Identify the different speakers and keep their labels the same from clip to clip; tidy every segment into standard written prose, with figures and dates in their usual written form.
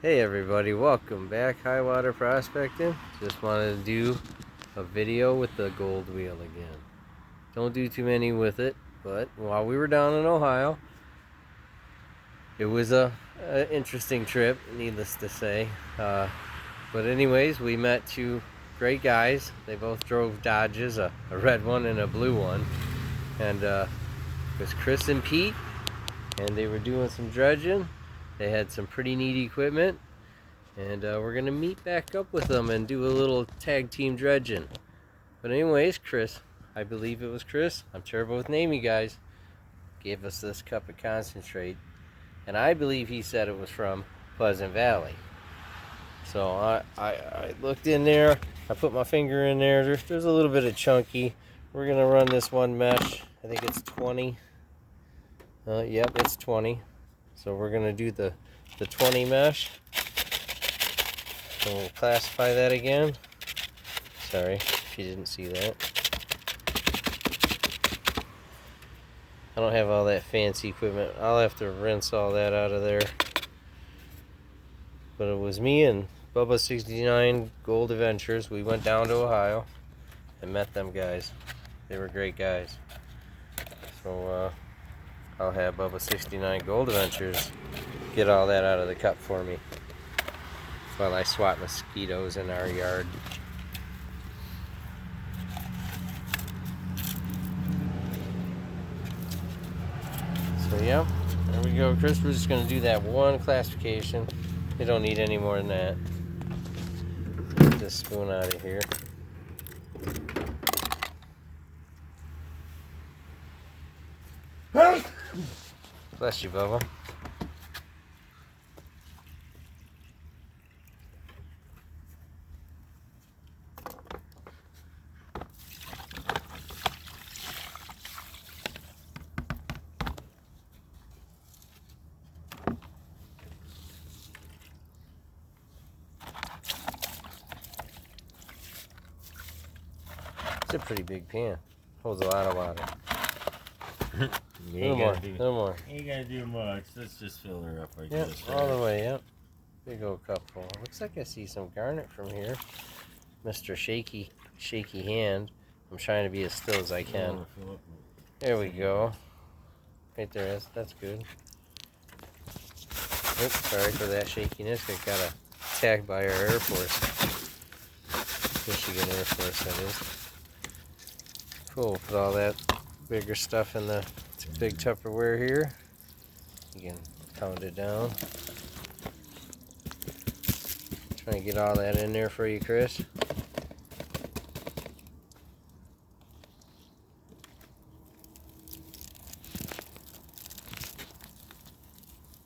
Speaker 1: Hey everybody, welcome back. High water prospecting. Just wanted to do a video with the gold wheel again. Don't do too many with it, but while we were down in Ohio, it was a interesting trip, needless to say. But anyways, we met two great guys. They both drove Dodges, a red one and a blue one. And it was Chris and Pete, and they were doing some dredging. They had some pretty neat equipment. And we're going to meet back up with them and do a little tag team dredging. But anyways, Chris, I believe it was Chris, I'm terrible with name you guys, gave us this cup of concentrate. And I believe he said it was from Pleasant Valley. So I looked in there, I put my finger in there, there's a little bit of chunky. We're going to run this one mesh, I think it's 20. Yep, it's 20. So we're going to do the 20 mesh. So we'll classify that again. Sorry if you didn't see that. I don't have all that fancy equipment. I'll have to rinse all that out of there. But it was me and Bubba 69 Gold Adventures. We went down to Ohio and met them guys. They were great guys. So I'll have Bubba 69 Gold Adventures get all that out of the cup for me while I swat mosquitoes in our yard. So yeah, there we go. Chris, we're just going to do that one classification. You don't need any more than that. Get this spoon out of here. Bless you, Bubba. It's a pretty big pan. Holds a lot of water.
Speaker 2: You
Speaker 1: No more.
Speaker 2: ain't gotta do much. Let's just fill her up like
Speaker 1: Yep,
Speaker 2: this.
Speaker 1: all the way, yep. Big old cup full. Looks like I see some garnet from here. Mr. Shaky Hand. I'm trying to be as still as I can. There we go. Right there, that's good. Oops, sorry for that shakiness. I got attacked by our Air Force. Michigan Air Force, that is. Cool, put all that bigger stuff in the big Tupperware here. You can pound it down. Trying to get all that in there for you, Chris.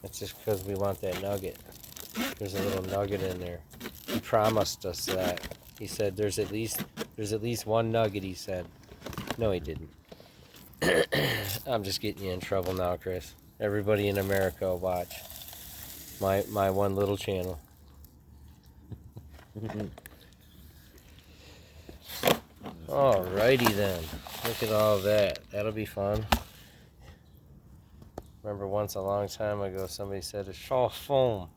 Speaker 1: That's just because we want that nugget. There's a little nugget in there. He promised us that. He said there's at least one nugget, he said. No, he didn't. I'm just getting you in trouble now, Chris. Everybody in America will watch my one little channel. Alrighty then. Look at all that. That'll be fun. Remember once a long time ago somebody said it's soft foam.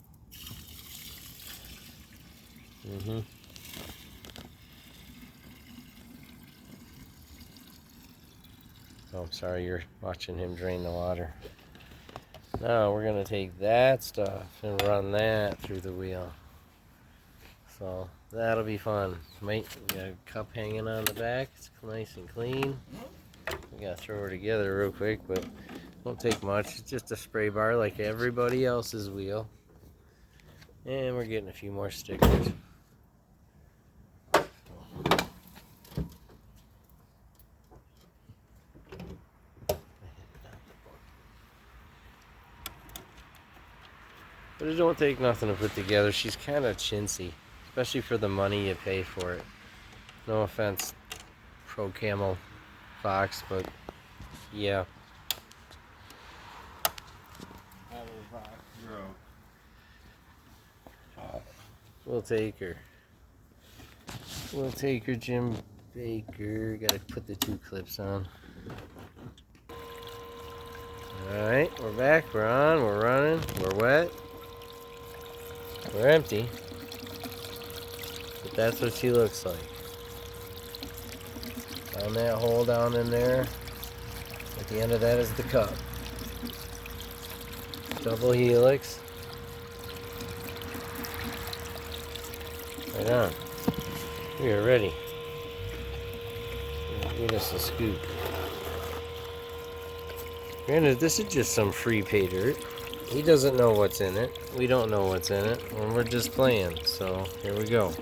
Speaker 1: Oh, I'm sorry you're watching him drain the water. Now we're going to take that stuff and run that through the wheel. So that'll be fun. We got a cup hanging on the back. It's nice and clean. We got to throw her together real quick, but won't take much. It's just a spray bar like everybody else's wheel. And we're getting a few more stickers. But it don't take nothing to put together. She's kind of chintzy, especially for the money you pay for it. No offense, Pro Camo Fox, but yeah. We'll take her. We'll take her, Jim Baker. Gotta put the two clips on. Alright, we're back, we're on, we're running, we're wet. We're empty. But that's what she looks like. Down that hole down in there. At the end of that is the cup. Double helix. Right on. We are ready. Get us a scoop. Granted, this is just some free pay dirt. He doesn't know what's in it. We don't know what's in it. And we're just playing. So, here we go.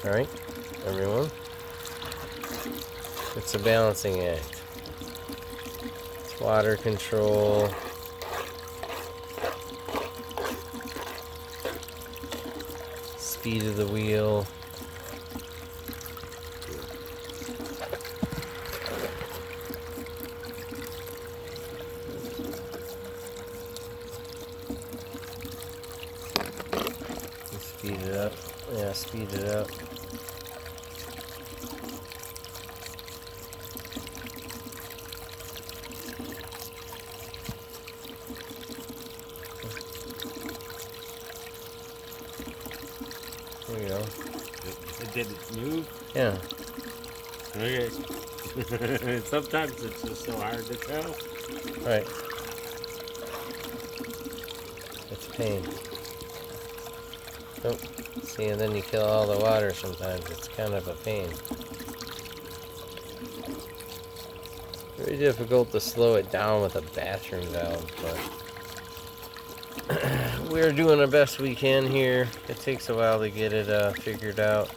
Speaker 1: Alright, everyone. It's a balancing act. It's water control. Speed of the wheel. Speed it up. Yeah, speed it up. There you go.
Speaker 2: Did it move?
Speaker 1: Yeah.
Speaker 2: Okay. Sometimes it's just so hard to tell.
Speaker 1: Right. It's a pain. Oh, see, and then you kill all the water sometimes. It's kind of a pain. Very difficult to slow it down with a bathroom valve, but we're doing the best we can here. It takes a while to get it figured out.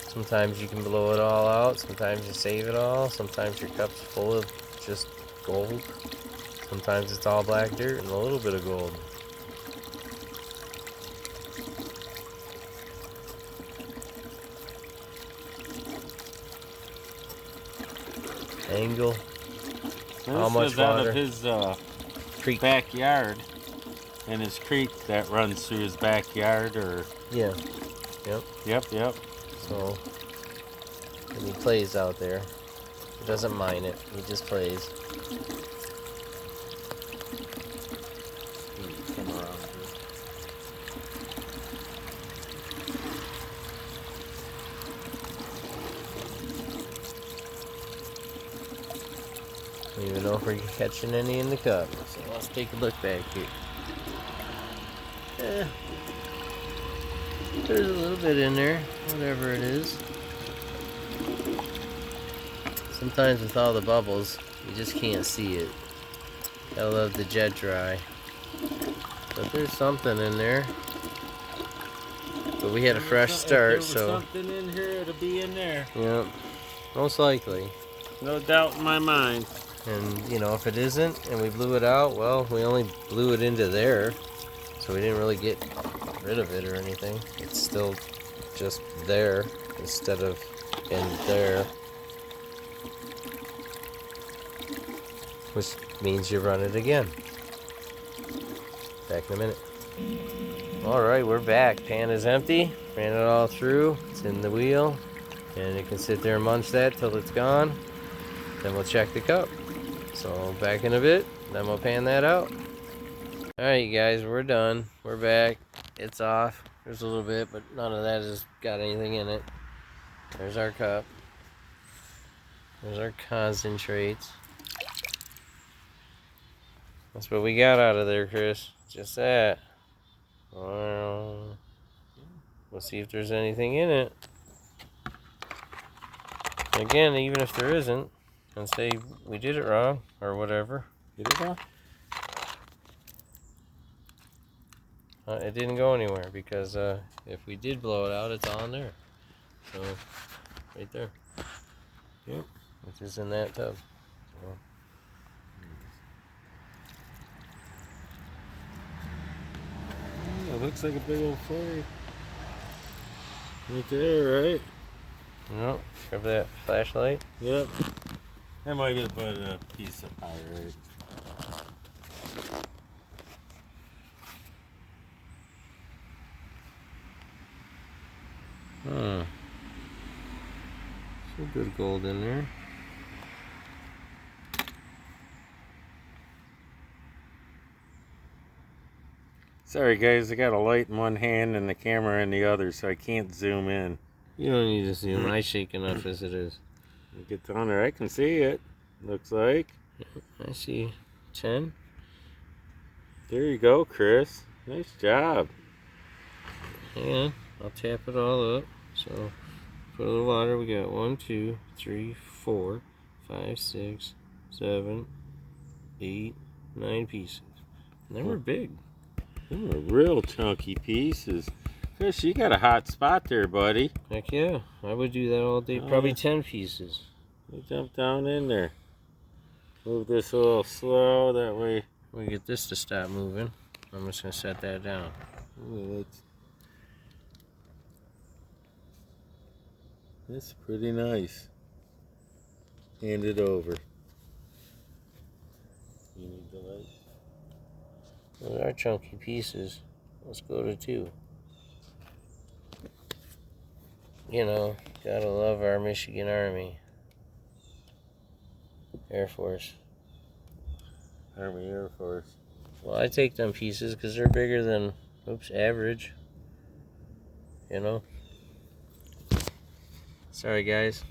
Speaker 1: Sometimes you can blow it all out. Sometimes you save it all. Sometimes your cup's full of just gold. Sometimes it's all black dirt and a little bit of gold. Angle. How much
Speaker 2: is out
Speaker 1: water?
Speaker 2: of his
Speaker 1: Creek.
Speaker 2: backyard, and his creek that runs through his backyard, or
Speaker 1: Yeah. Yep.
Speaker 2: yep.
Speaker 1: So, and he plays out there. He doesn't mind it. He just plays.
Speaker 2: Come around here.
Speaker 1: I don't even know if we're catching any in the cup. So let's take a look back here. There's a little bit in there, whatever it is. Sometimes with all the bubbles, you just can't see it. I love the jet dry. But there's something in there. But we had a fresh start,
Speaker 2: If there
Speaker 1: so
Speaker 2: was something in here, it'll be in there.
Speaker 1: yeah, most likely.
Speaker 2: No doubt in my mind.
Speaker 1: And you know, if it isn't, and we blew it out, well, we only blew it into there, so we didn't really get rid of it or anything. It's still just there instead of in there, which means you run it again. Back in a minute. All right, we're back. Pan is empty. Ran it all through. It's in the wheel, and it can sit there and munch that till it's gone. Then we'll check the cup. So back in a bit, then we'll pan that out. Alright, you guys, we're done. We're back. It's off. There's a little bit, but none of that has got anything in it. There's our cup. There's our concentrates. That's what we got out of there, Chris. Just that. Well, we'll see if there's anything in it. Again, even if there isn't, and say we did it wrong or whatever.
Speaker 2: Did it go?
Speaker 1: It didn't go anywhere because if we did blow it out, it's all in there. So, right there.
Speaker 2: Yep.
Speaker 1: Which is in that tub. So.
Speaker 2: It looks like a big old flag. Right there, right?
Speaker 1: No, grab that flashlight.
Speaker 2: Yep. I might have put a piece of pyrite.
Speaker 1: Huh. Some good gold in there.
Speaker 2: Sorry guys, I got a light in one hand and the camera in the other, so I can't zoom in.
Speaker 1: You don't need to zoom. I shake enough as it is.
Speaker 2: Get down there, I can see it. Looks like.
Speaker 1: I see 10.
Speaker 2: There you go, Chris. Nice job.
Speaker 1: Hang on, I'll tap it all up. So, put a little water. We got 1, 2, 3, 4, 5, 6, 7, 8, 9 pieces. And they were big.
Speaker 2: Them are real chunky pieces. Chris, you got a hot spot there, buddy.
Speaker 1: Heck yeah, I would do that all day. Probably 10 pieces.
Speaker 2: You jump down in there. Move this a little slow, that way.
Speaker 1: We get this to stop moving. I'm just gonna set that down.
Speaker 2: Ooh, that's pretty nice. Hand it over. You need the light.
Speaker 1: Those are chunky pieces. Let's go to 2. You know, gotta love our Michigan Army. Air Force.
Speaker 2: Army Air Force.
Speaker 1: Well, I take them pieces because they're bigger than, average. You know? Sorry, guys.